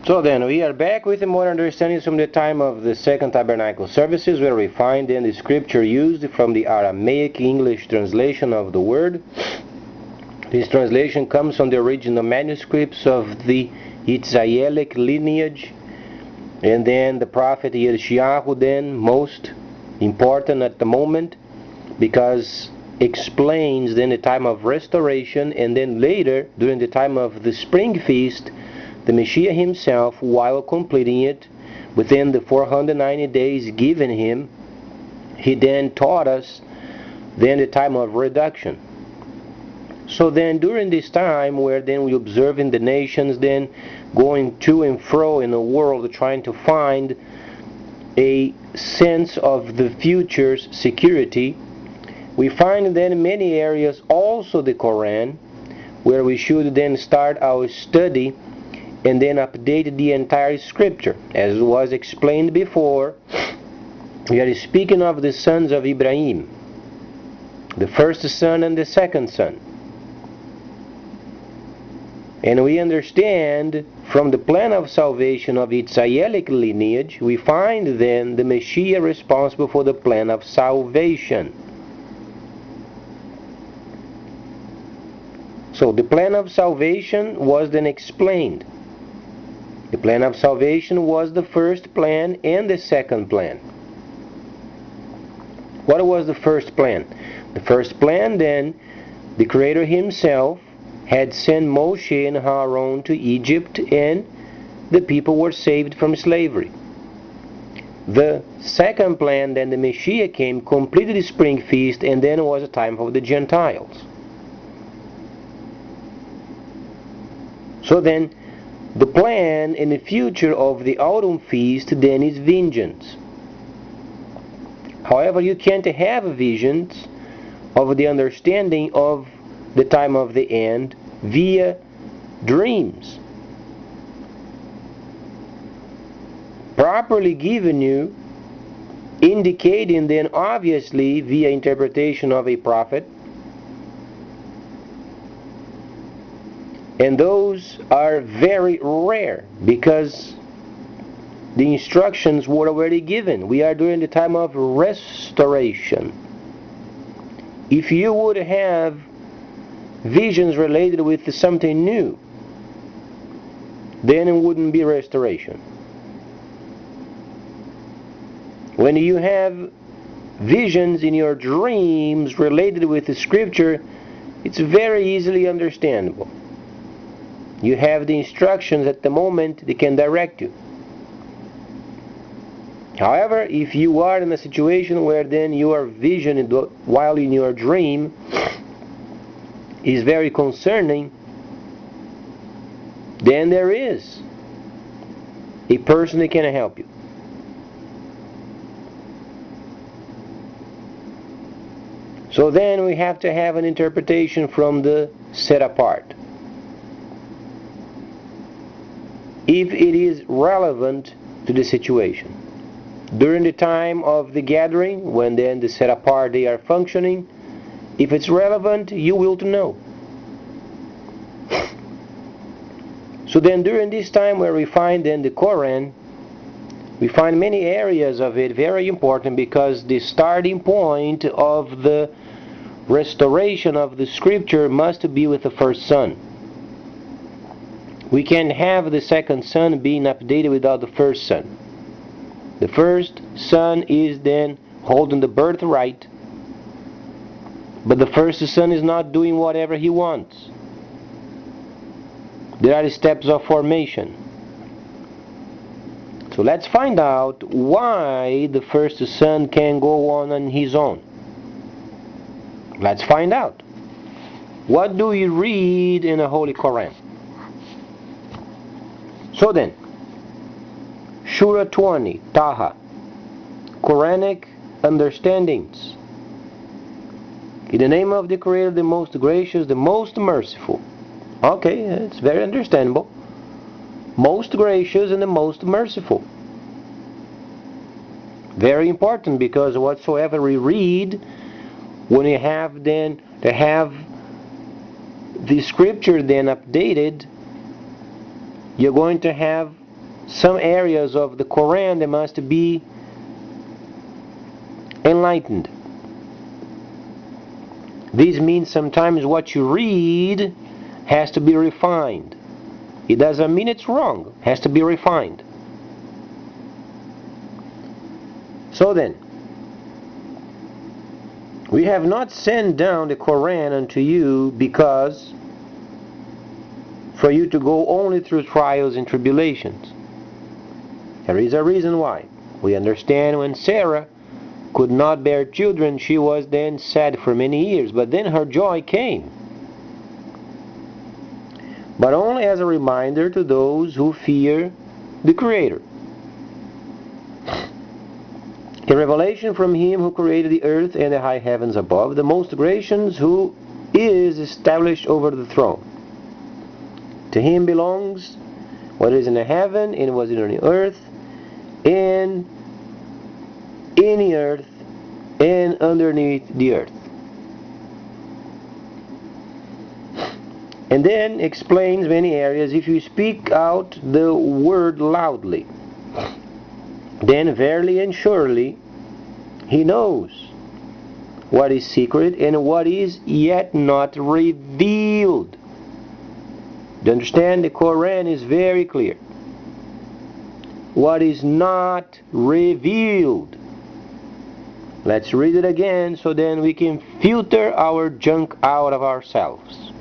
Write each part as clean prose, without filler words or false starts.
So then, we are back with more understandings from the time of the Second Tabernacle services, where we find then the scripture used from the Aramaic English translation of the word. This translation comes from the original manuscripts of the Israelic lineage, and then the prophet Yeshayahu, then most important at the moment, because explains then the time of restoration, and then later during the time of the spring feast, the Messiah himself, while completing it within the 490 days given him, he then taught us then the time of reduction. So then during this time where then we observe in the nations then going to and fro in the world trying to find a sense of the future's security, we find then in many areas also the Quran, where we should then start our study and then update the entire scripture. As was explained before, we are speaking of the sons of Ibrahim, the first son and the second son. And we understand from the plan of salvation of Israelic lineage, we find then the Messiah responsible for the plan of salvation. So the plan of salvation was then explained. The plan of salvation was the first plan and the second plan. What was the first plan? The first plan then, the Creator himself had sent Moshe and Aaron to Egypt, and the people were saved from slavery. The second plan, then the Messiah came, completed the spring feast, and then it was a time for the Gentiles. So then, the plan in the future of the autumn feast then is vengeance. However, you can't have visions of the understanding of the time of the end via dreams. Properly given you, indicating then obviously via interpretation of a prophet, and those are very rare because the instructions were already given. We are during the time of restoration. If you would have visions related with something new, then it wouldn't be restoration. When you have visions in your dreams related with the scripture, it's very easily understandable. You have the instructions at the moment, they can direct you. However, if you are in a situation where then your vision while in your dream is very concerning, then there is a person that can help you. So then we have to have an interpretation from the set apart. If it is relevant to the situation. During the time of the gathering, when then the set apart they are functioning, if it's relevant, you will know. So then during this time where we find then the Quran, we find many areas of it very important, because the starting point of the restoration of the scripture must be with the first son. We can't have the second son being updated without the first son. The first son is then holding the birthright, but the first son is not doing whatever he wants. There are steps of formation. So let's find out why the first son can go on his own. Let's find out. What do we read in the Holy Quran? So then, Surah 20, Taha, Quranic understandings. In the name of the Creator, the most gracious, the most merciful. Okay, it's very understandable. Most gracious and the most merciful. Very important, because whatsoever we read, when you have then to have the scripture then updated, you're going to have some areas of the Quran that must be enlightened. This means sometimes what you read has to be refined. It doesn't mean it's wrong. It has to be refined. So then, we have not sent down the Quran unto you because for you to go only through trials and tribulations. There is a reason why. We understand when Sarah could not bear children, she was then sad for many years, but then her joy came. But only as a reminder to those who fear the Creator. A revelation from Him who created the earth and the high heavens above, the most gracious, who is established over the throne. To Him belongs what is in the heaven and what is in the earth, and in the earth and underneath the earth. And then explains many areas. If you speak out the word loudly, then verily and surely He knows what is secret and what is yet not revealed. Do you understand? The Quran is very clear. What is not revealed. Let's read it again so then we can filter our junk out of ourselves.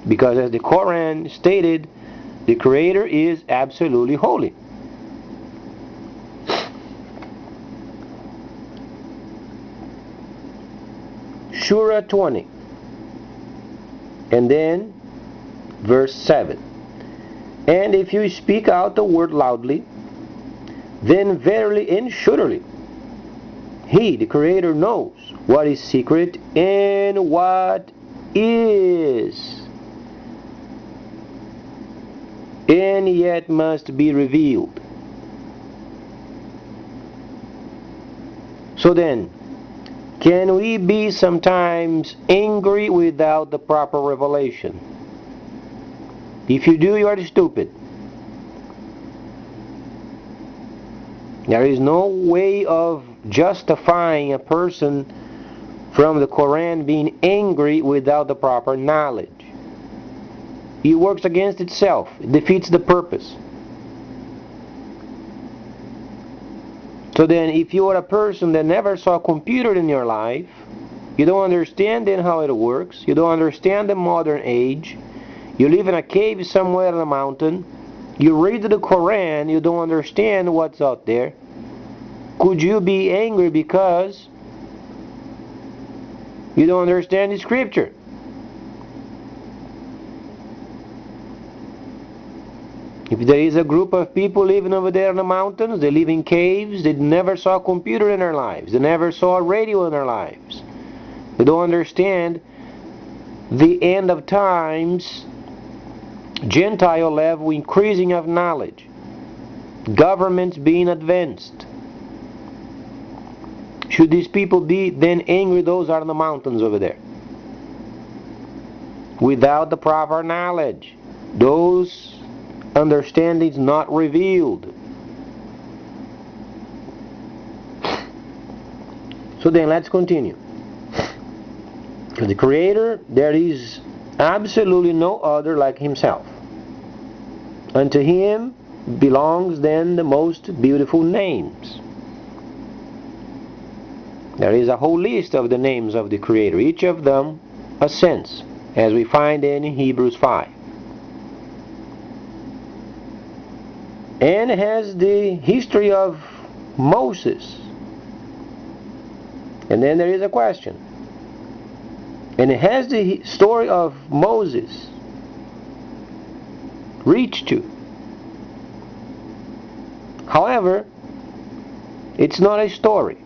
Because as the Quran stated, the Creator is absolutely holy. Surah 20. And then verse 7. And if you speak out the word loudly, then verily and surely He, the Creator, knows what is secret and what is and yet must be revealed. So then, can we be sometimes angry without the proper revelation? If you do, you are stupid. There is no way of justifying a person from the Quran being angry without the proper knowledge. It works against itself. It defeats the purpose. So then, if you are a person that never saw a computer in your life, you don't understand then how it works, you don't understand the modern age, you live in a cave somewhere in a mountain, you read the Quran, you don't understand what's out there, could you be angry because you don't understand the scripture? If there is a group of people living over there in the mountains, they live in caves, they never saw a computer in their lives, they never saw a radio in their lives, they don't understand the end of times, Gentile level increasing of knowledge, governments being advanced. Should these people be then angry? Those are in the mountains over there. Without the proper knowledge, those understandings not revealed. So then let's continue. For the Creator, there is absolutely no other like Himself. Unto Him belongs then the most beautiful names. There is a whole list of the names of the Creator, each of them a sense, as we find in Hebrews 5. And has the history of Moses. And then there is a question. And it has the story of Moses reached to. However, it's not a story.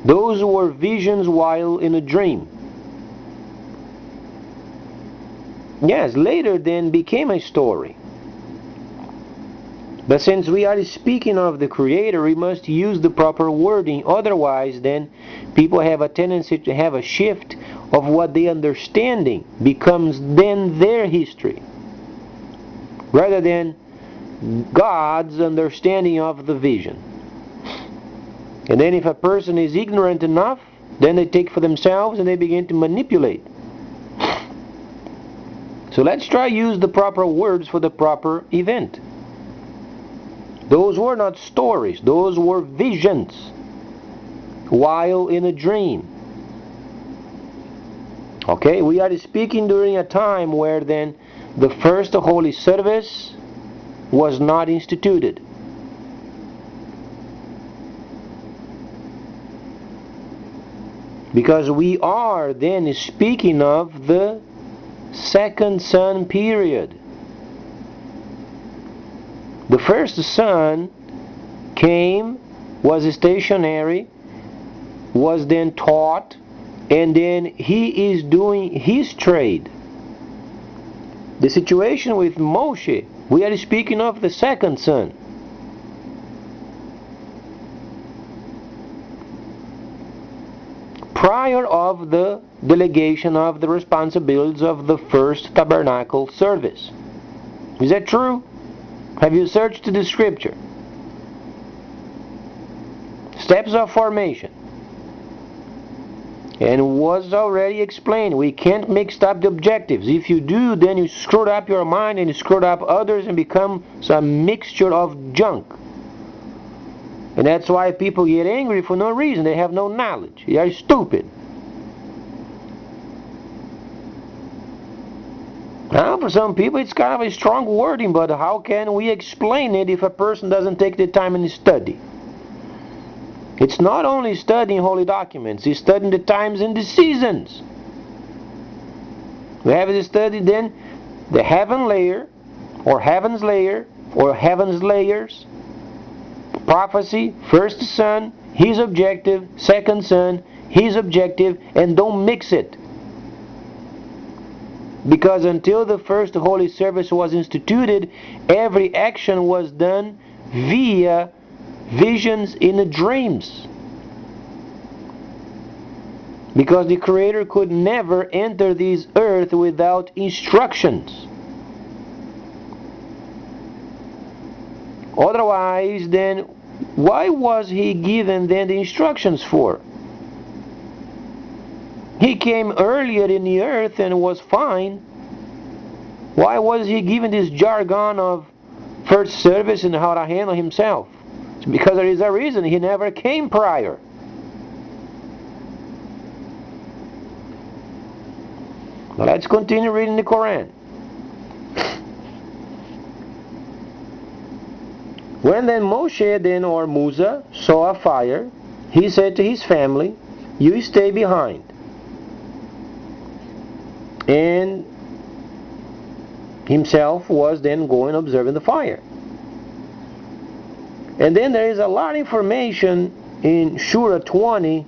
Those were visions while in a dream. Yes, later then became a story. But since we are speaking of the Creator, we must use the proper wording. Otherwise, then, people have a tendency to have a shift of what the understanding becomes then their history. rather than God's understanding of the vision. And then if a person is ignorant enough, then they take for themselves and they begin to manipulate. So let's try to use the proper words for the proper event. Those were not stories, those were visions while in a dream. Okay, we are speaking during a time where then the first Holy Service was not instituted. Because we are then speaking of the second Son period. The first Son came, was stationary, was then taught, and then he is doing his trade. The situation with Moshe, we are speaking of the second Son. Prior of the delegation of the responsibilities of the first tabernacle service. Is that true? Have you searched the scripture? Steps of formation. And was already explained. We can't mix up the objectives. If you do, then you screwed up your mind and you screwed up others and become some mixture of junk. And that's why people get angry for no reason. They have no knowledge. They are stupid. Now, for some people, it's kind of a strong wording, but how can we explain it if a person doesn't take the time and study? It's not only studying holy documents, it's studying the times and the seasons. We have to study then the heaven layer, or heaven's layer, or heaven's layers. Prophecy, first Son, his objective, second Son, his objective, and don't mix it. Because until the first Holy Service was instituted, every action was done via visions in the dreams. Because the Creator could never enter this earth without instructions. Otherwise, then, why was he given then the instructions for? He came earlier in the earth and was fine. Why was he given this jargon of first service and how to handle himself? It's because there is a reason. He never came prior. Now let's continue reading the Quran. When then Moshe then or Musa saw a fire, he said to his family, "You stay behind." And himself was then going observing the fire. And then there is a lot of information in Surah 20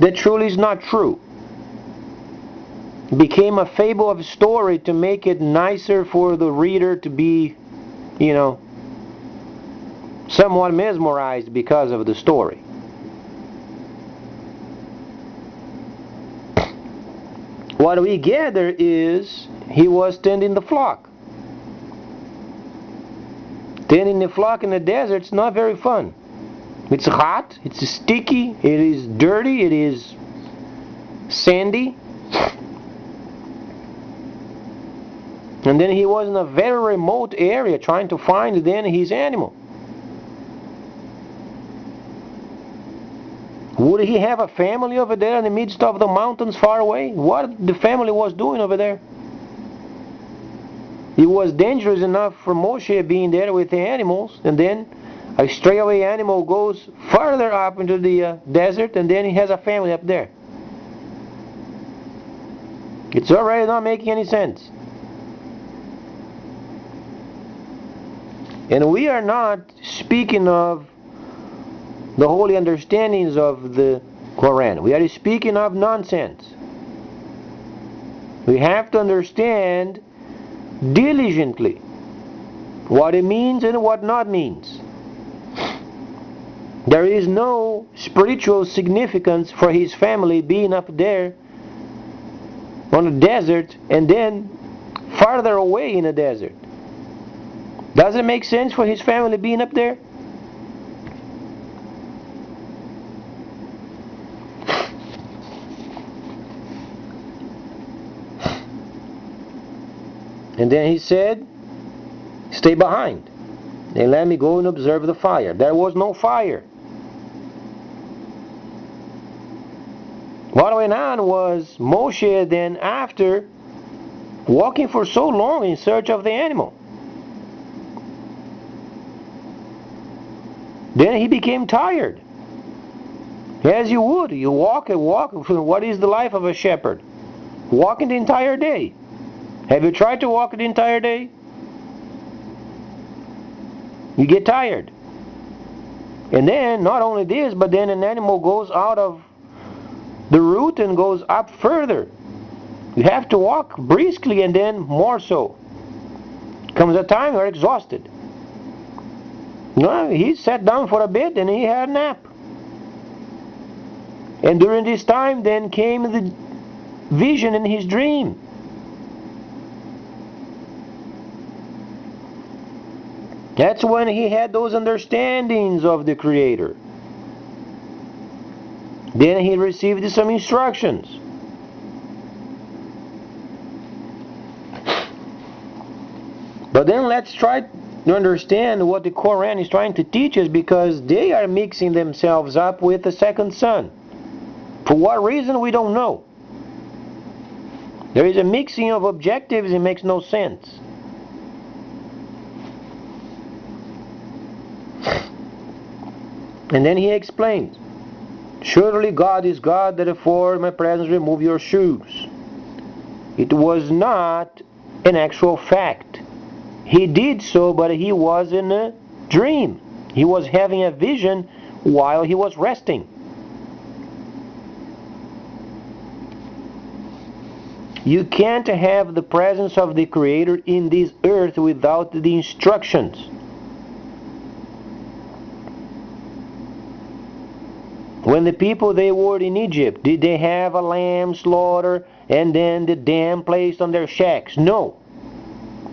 that truly is not true. It became a fable of a story to make it nicer for the reader to be, somewhat mesmerized because of the story. What we gather is he was tending the flock. Tending the flock in the desert is not very fun. It's hot, it's sticky, it is dirty, it is sandy. And then he was in a very remote area trying to find then his animal. Would he have a family over there in the midst of the mountains far away? What the family was doing over there? It was dangerous enough for Moshe being there with the animals, and then a stray-away animal goes farther up into the desert, and then he has a family up there. It's already not making any sense. And we are not speaking of the holy understandings of the Quran. We are speaking of nonsense. We have to understand diligently what it means and what not means. There is no spiritual significance for his family being up there on the desert and then farther away in the desert. Does it make sense for his family being up there? And then he said, stay behind and let me go and observe the fire. There was no fire. What went on was Moshe then, after walking for so long in search of the animal, then he became tired. As you would. You walk and walk. What is the life of a shepherd? Walking the entire day. Have you tried to walk the entire day? You get tired. And then, not only this, but then an animal goes out of the route and goes up further. You have to walk briskly and then more so. Comes a time you're exhausted. No, he sat down for a bit and he had a nap. And during this time then came the vision in his dream. That's when he had those understandings of the Creator. Then he received some instructions. But then let's try to understand what the Quran is trying to teach us, because they are mixing themselves up with the second son. For what reason, we don't know. There is a mixing of objectives, it makes no sense. And then he explains, surely God is God, therefore in my presence remove your shoes. It was not an actual fact. He did so, but he was in a dream. He was having a vision while he was resting. You can't have the presence of the Creator in this earth without the instructions. When the people, they were in Egypt, did they have a lamb slaughter and then the dam placed on their shacks? No,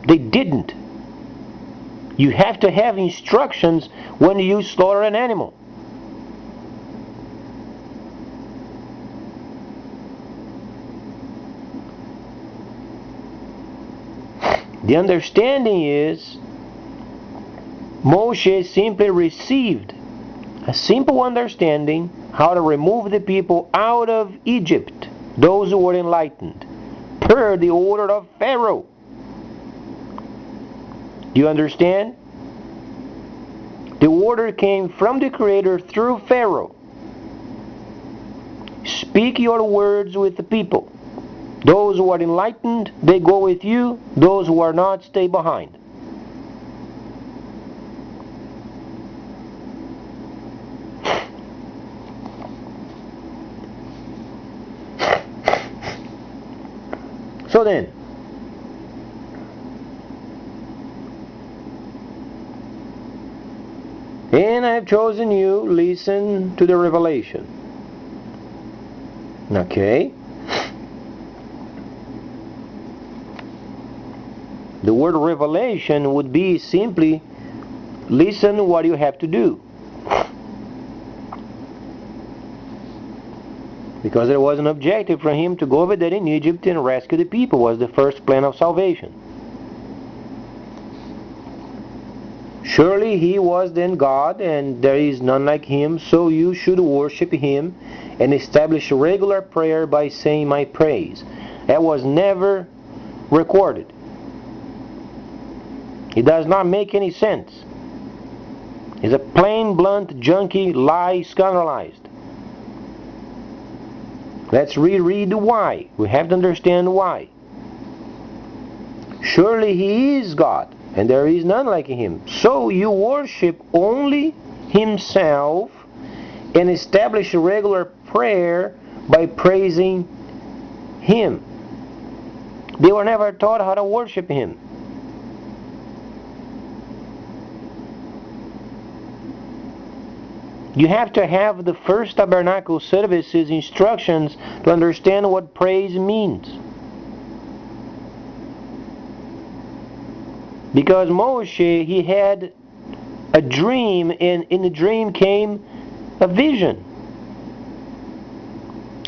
they didn't. You have to have instructions when you slaughter an animal. The understanding is Moshe simply received a simple understanding how to remove the people out of Egypt, those who were enlightened, per the order of Pharaoh. Do you understand? The order came from the Creator through Pharaoh. Speak your words with the people. Those who are enlightened, they go with you. Those who are not, stay behind. So then, and I have chosen you, listen to the revelation. Okay. The word revelation would be simply, listen what you have to do. Because there was an objective for him to go over there in Egypt and rescue the people, was the first plan of salvation. Surely he was then God, and there is none like him, so you should worship him and establish regular prayer by saying my praise. That was never recorded. It does not make any sense. It's a plain, blunt, junky lie, scandalized. Let's reread the why. We have to understand why. Surely he is God, and there is none like him. So you worship only himself and establish a regular prayer by praising him. They were never taught how to worship him. You have to have the first tabernacle services instructions to understand what praise means. Because Moshe, he had a dream, and in the dream came a vision.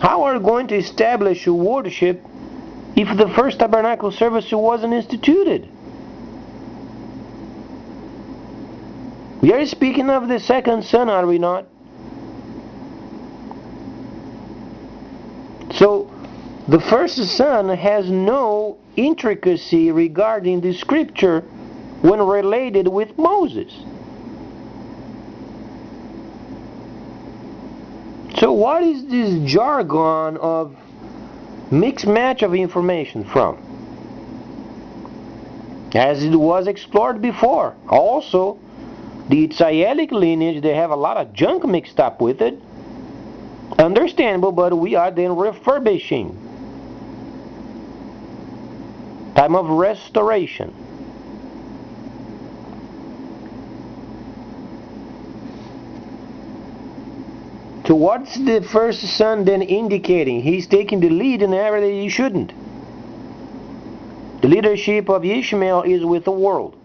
How are we going to establish a worship if the first tabernacle service wasn't instituted? We are speaking of the second son, are we not? So, the first son has no intricacy regarding the scripture when related with Moses. So what is this jargon of mixed match of information from? As it was explored before. Also, the Israelic lineage, they have a lot of junk mixed up with it. Understandable, but we are then refurbishing. Time of restoration. So what's the first son then indicating? He's taking the lead in an area that he shouldn't. The leadership of Ishmael is with the world.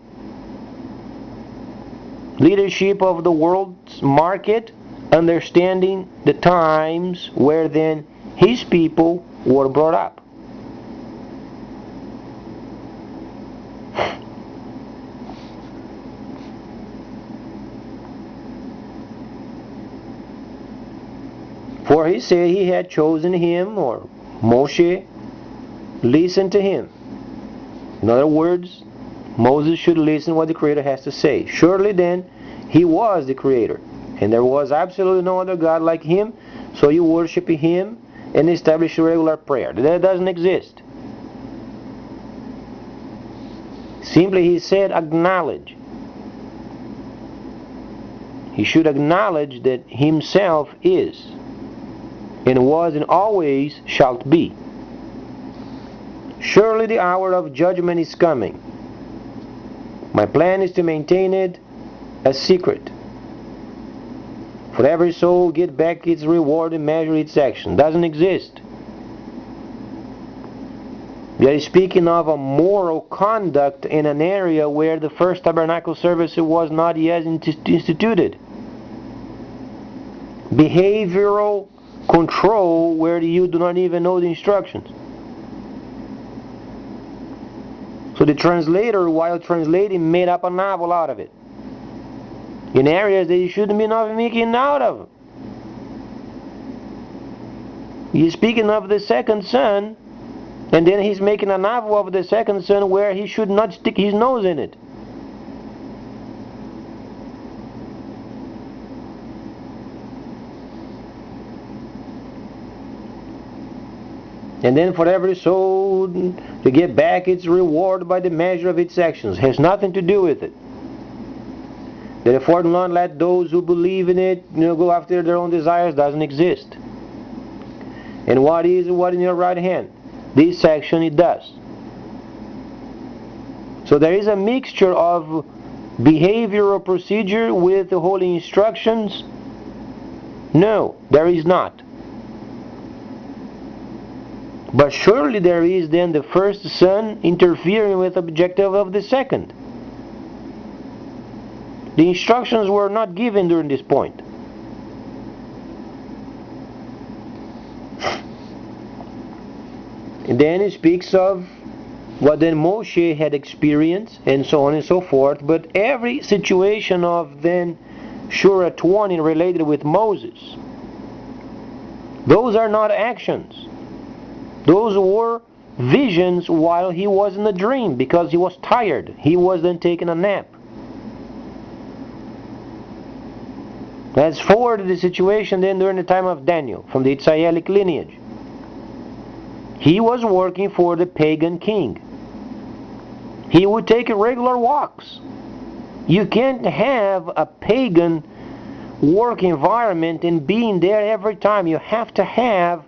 Leadership of the world's market, understanding the times where then his people were brought up. For he said he had chosen him, or Moshe, listen to him. In other words, Moses should listen what the Creator has to say. Surely then, he was the Creator, and there was absolutely no other God like him, so you worship him and establish a regular prayer. That doesn't exist. Simply he said, acknowledge. He should acknowledge that himself is, and was, and always shalt be. Surely the hour of judgment is coming. My plan is to maintain it a secret. For every soul get back its reward and measure its action. Doesn't exist. We are speaking of a moral conduct in an area where the first tabernacle service was not yet instituted. Behavioral control where you do not even know the instructions. So the translator, while translating, made up a novel out of it. In areas that you shouldn't be making out of. He's speaking of the second son, and then he's making a novel of the second son where he should not stick his nose in it. And then for every soul to get back its reward by the measure of its actions. Has nothing to do with it. Therefore do not let those who believe in it go after their own desires. Doesn't exist. And what is what in your right hand? This section it does. So there is a mixture of behavioral procedure with the holy instructions. No, there is not. But surely there is then the first son interfering with the objective of the second. The instructions were not given during this point. And then it speaks of what then Moshe had experienced, and so on and so forth. But every situation of then Surah 20 related with Moses, those are not actions. Those were visions while he was in a dream, because he was tired. He was then taking a nap. Let's forward the situation then during the time of Daniel, from the Israelic lineage. He was working for the pagan king. He would take regular walks. You can't have a pagan work environment and being there every time. You have to have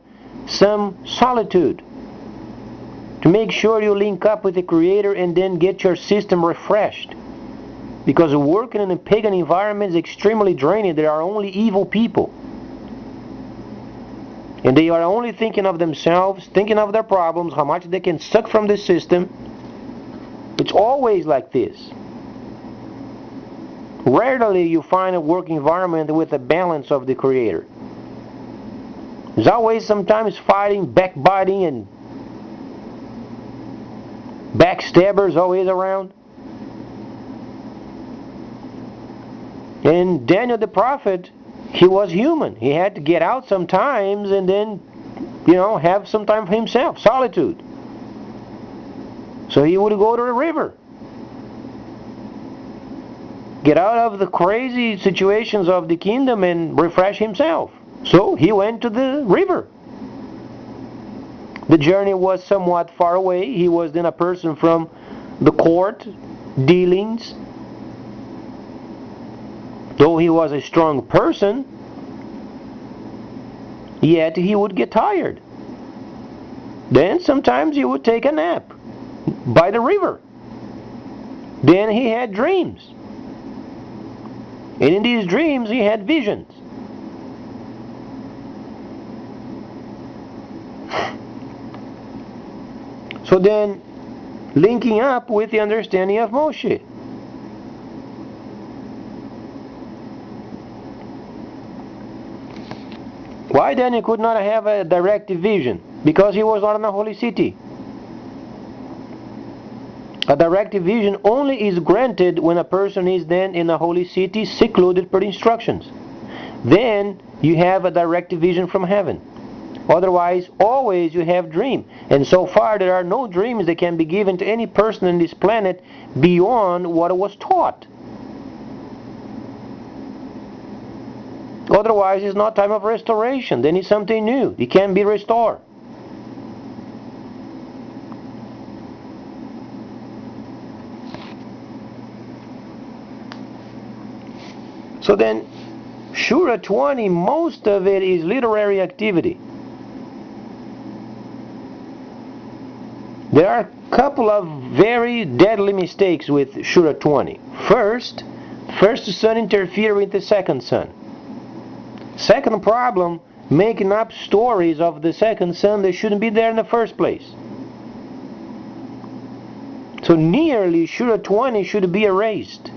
some solitude to make sure you link up with the Creator and then get your system refreshed. Because working in a pagan environment is extremely draining. There are only evil people. And they are only thinking of themselves, thinking of their problems, how much they can suck from the system. It's always like this. Rarely you find a work environment with a balance of the Creator. There's always sometimes fighting, backbiting, and backstabbers always around. And Daniel the prophet, he was human. He had to get out sometimes and then, have some time for himself, solitude. So he would go to the river. Get out of the crazy situations of the kingdom and refresh himself. So he went to the river. The journey was somewhat far away. He was then a person from the court dealings. Though he was a strong person, yet he would get tired. Then sometimes he would take a nap by the river. Then he had dreams. And in these dreams he had visions. So then, linking up with the understanding of Moshe. Why then he could not have a direct vision? Because he was not in a holy city. A direct vision only is granted when a person is then in a holy city, secluded per instructions. Then you have a direct vision from heaven. Otherwise, always you have dream. And so far there are no dreams that can be given to any person on this planet beyond what was taught. Otherwise, it's not time of restoration. Then it's something new. It can be restored. So then, Shura 20, most of it is literary activity. There are a couple of very deadly mistakes with Shura 20. First son interfere with the second son. Second problem, making up stories of the second son that shouldn't be there in the first place. So nearly Shura 20 should be erased,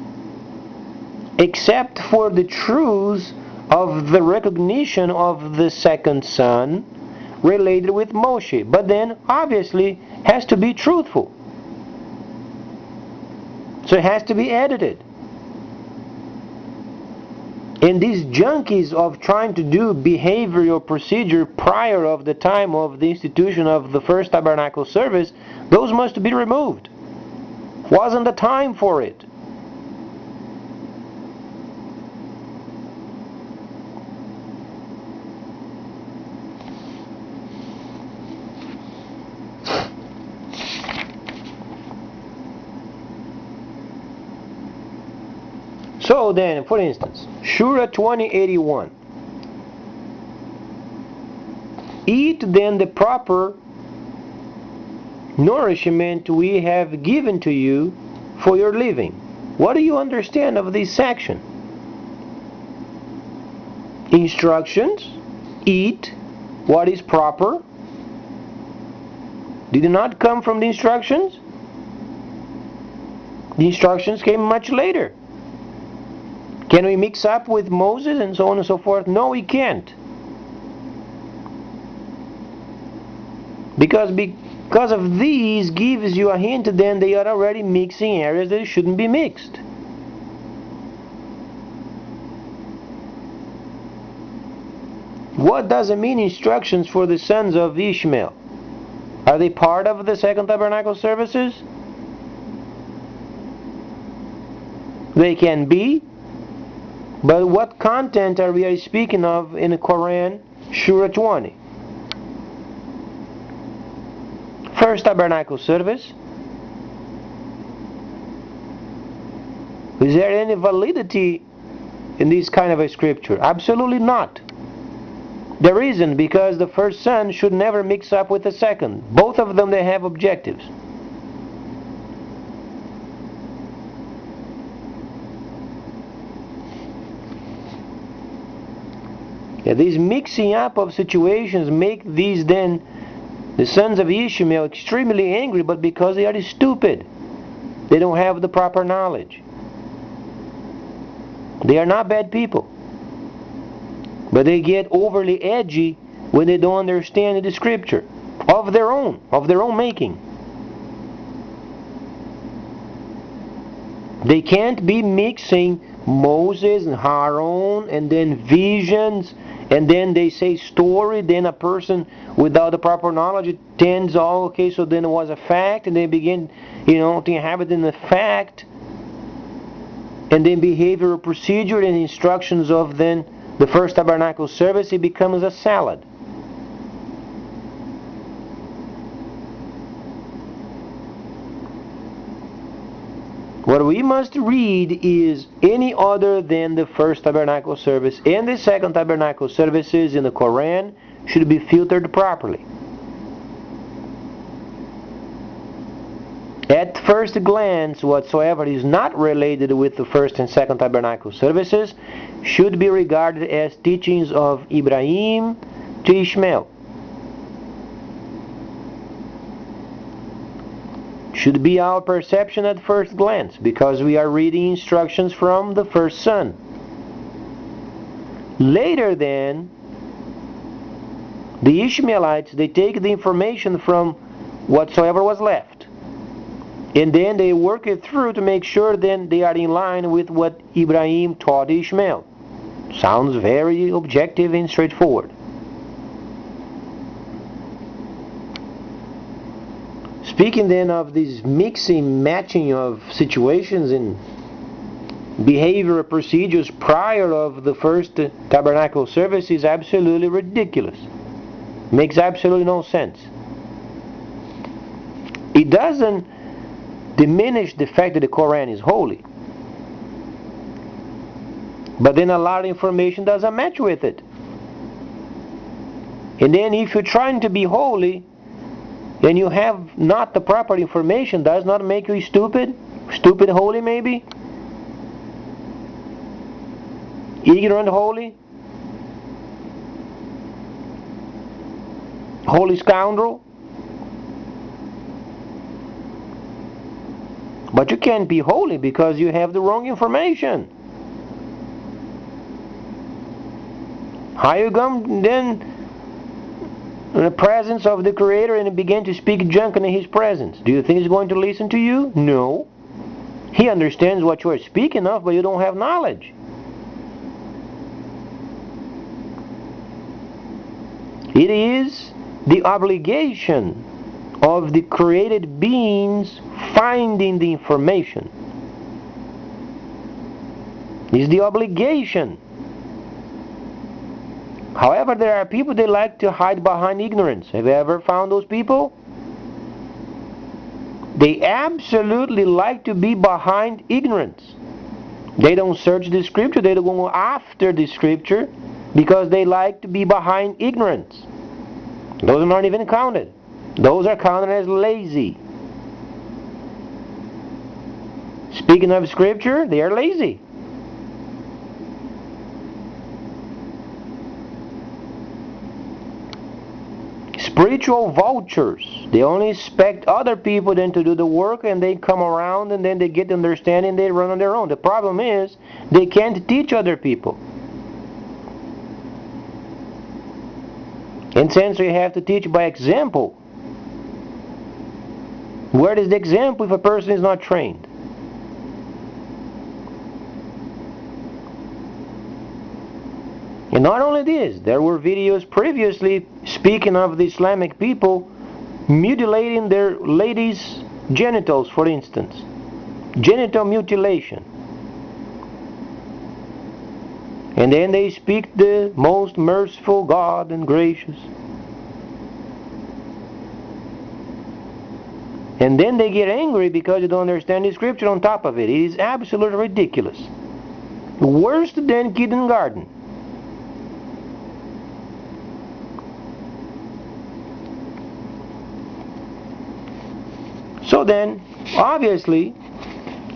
except for the truths of the recognition of the second son related with Moshe. But then, obviously, has to be truthful. So it has to be edited. And these junkies of trying to do behavioral procedure prior of the time of the institution of the first tabernacle service, those must be removed. Wasn't the time for it. So then, for instance, Shura 20:81. Eat then the proper nourishment we have given to you for your living. What do you understand of this section? Instructions, eat what is proper. Did it not come from the instructions? The instructions came much later. Can we mix up with Moses and so on and so forth? No, we can't. Because of these gives you a hint then they are already mixing areas that shouldn't be mixed. What does it mean, instructions for the sons of Ishmael? Are they part of the second tabernacle services? They can be. But what content are we speaking of in the Quran, Shura 20? First tabernacle service. Is there any validity in this kind of a scripture? Absolutely not. There isn't, because the first son should never mix up with the second. Both of them, they have objectives. Yeah, these mixing up of situations make these then, the sons of Ishmael, extremely angry, but because they are stupid. They don't have the proper knowledge. They are not bad people. But they get overly edgy when they don't understand the scripture of their own making. They can't be mixing Moses and Aaron and then visions, and then they say story, then a person without the proper knowledge tends, oh, okay, so then it was a fact, and they begin, to inhabit in the fact, and then behavioral procedure and instructions of then the first tabernacle service, it becomes a salad. What we must read is any other than the first tabernacle service and the second tabernacle services in the Quran should be filtered properly. At first glance, whatsoever is not related with the first and second tabernacle services should be regarded as teachings of Ibrahim to Ishmael. Should be our perception at first glance, because we are reading instructions from the first son. Later then, the Ishmaelites, they take the information from whatsoever was left, and then they work it through to make sure then they are in line with what Ibrahim taught Ishmael. Sounds very objective and straightforward. Speaking then of this mixing, matching of situations and behavioral procedures prior of the first tabernacle service is absolutely ridiculous. Makes absolutely no sense. It doesn't diminish the fact that the Quran is holy, but then a lot of information doesn't match with it. And then if you're trying to be holy and you have not the proper information, does not make you stupid holy maybe, ignorant holy scoundrel. But you can't be holy because you have the wrong information. How you come then in the presence of the Creator and begin to speak junk in His presence? Do you think He's going to listen to you? No. He understands what you are speaking of, but you don't have knowledge. It is the obligation of the created beings finding the information. It is the obligation. However, there are people that like to hide behind ignorance. Have you ever found those people? They absolutely like to be behind ignorance. They don't search the scripture, they don't go after the scripture because they like to be behind ignorance. Those are not even counted. Those are counted as lazy. Speaking of scripture, they are lazy. Spiritual vultures. They only expect other people then to do the work, and they come around and then they get understanding, they run on their own. The problem is they can't teach other people. And since we have to teach by example, where is the example if a person is not trained? And not only this, there were videos previously speaking of the Islamic people mutilating their ladies' genitals, for instance. Genital mutilation. And then they speak the most merciful God and gracious. And then they get angry because you don't understand the scripture on top of it. It is absolutely ridiculous. Worse than kindergarten. So then, obviously,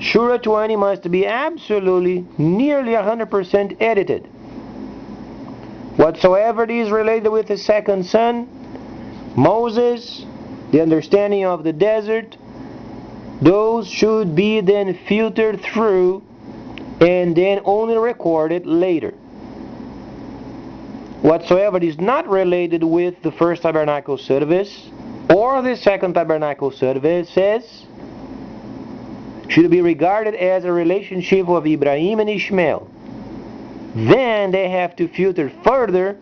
Surah 20 must be absolutely, nearly 100% edited. Whatsoever it is related with the second son, Moses, the understanding of the desert, those should be then filtered through and then only recorded later. Whatsoever is not related with the first tabernacle service or the second tabernacle services should be regarded as a relationship of Ibrahim and Ishmael. Then they have to filter further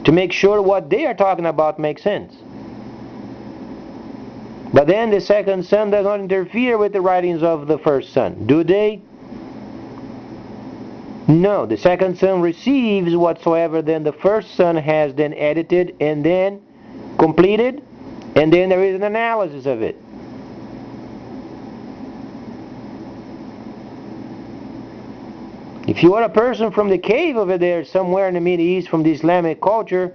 to make sure what they are talking about makes sense. But then the second son does not interfere with the writings of the first son, do they? No, the second son receives whatsoever then the first son has then edited and then completed, and then there is an analysis of it. If you are a person from the cave over there, somewhere in the Middle East, from the Islamic culture,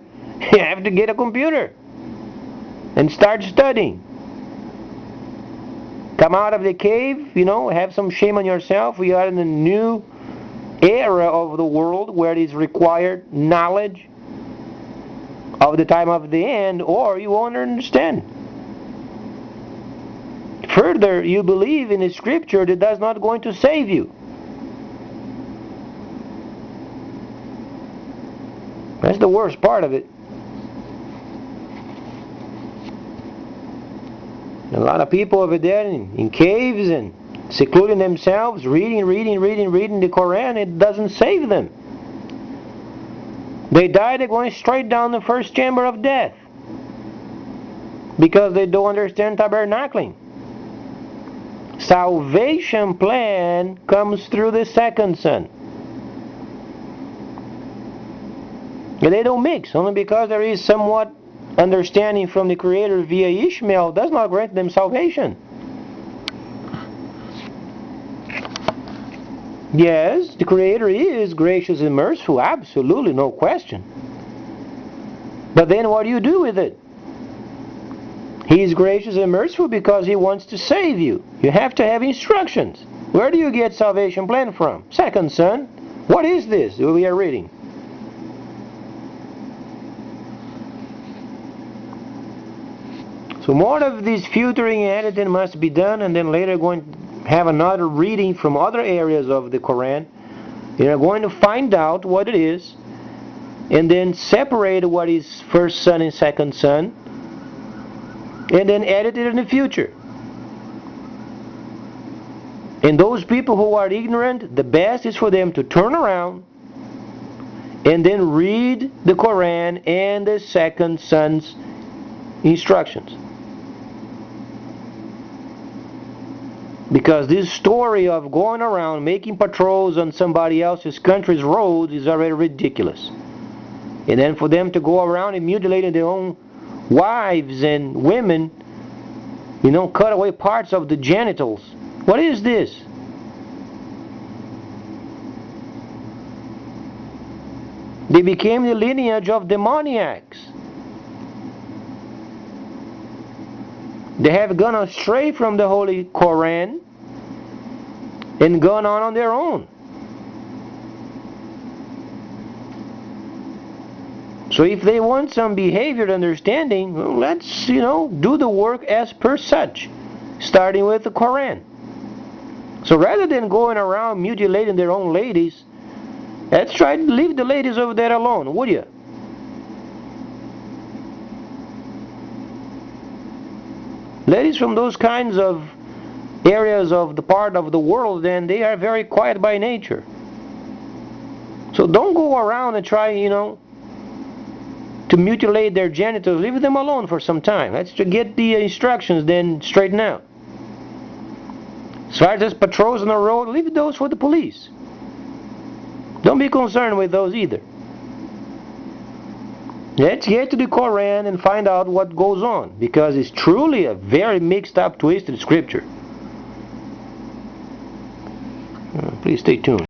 you have to get a computer and start studying. Come out of the cave, have some shame on yourself. We are in a new era of the world where it is required knowledge of the time of the end, or you won't understand. Further, you believe in a scripture that does not going to save you. That's the worst part of it. A lot of people over there in caves and secluding themselves, reading the Quran, it doesn't save them. They die, they're going straight down the first chamber of death because they don't understand tabernacling. Salvation plan comes through the second son. And they don't mix, only because there is somewhat understanding from the Creator via Ishmael does not grant them salvation. Yes, the Creator is gracious and merciful, absolutely, no question. But then what do you do with it? He is gracious and merciful because He wants to save you. You have to have instructions. Where do you get salvation plan from? Second son. What is this we are reading? So more of this filtering and editing must be done, and then later going to have another reading from other areas of the Quran. You're going to find out what it is, and then separate what is first son and second son, and then edit it in the future. And those people who are ignorant, the best is for them to turn around and then read the Quran and the second son's instructions. Because this story of going around making patrols on somebody else's country's roads is already ridiculous. And then for them to go around and mutilating their own wives and women, cut away parts of the genitals. What is this? They became the lineage of demoniacs. They have gone astray from the Holy Quran and gone on their own. So if they want some behavior understanding, well, let's, do the work as per such, starting with the Quran. So rather than going around mutilating their own ladies, let's try to leave the ladies over there alone, would you? Ladies from those kinds of areas of the part of the world, then they are very quiet by nature. So don't go around and try, to mutilate their genitals. Leave them alone for some time. Let's get the instructions then straighten out. As far as patrols on the road, leave those for the police. Don't be concerned with those either. Let's get to the Quran and find out what goes on, because it's truly a very mixed up, twisted scripture. Please stay tuned.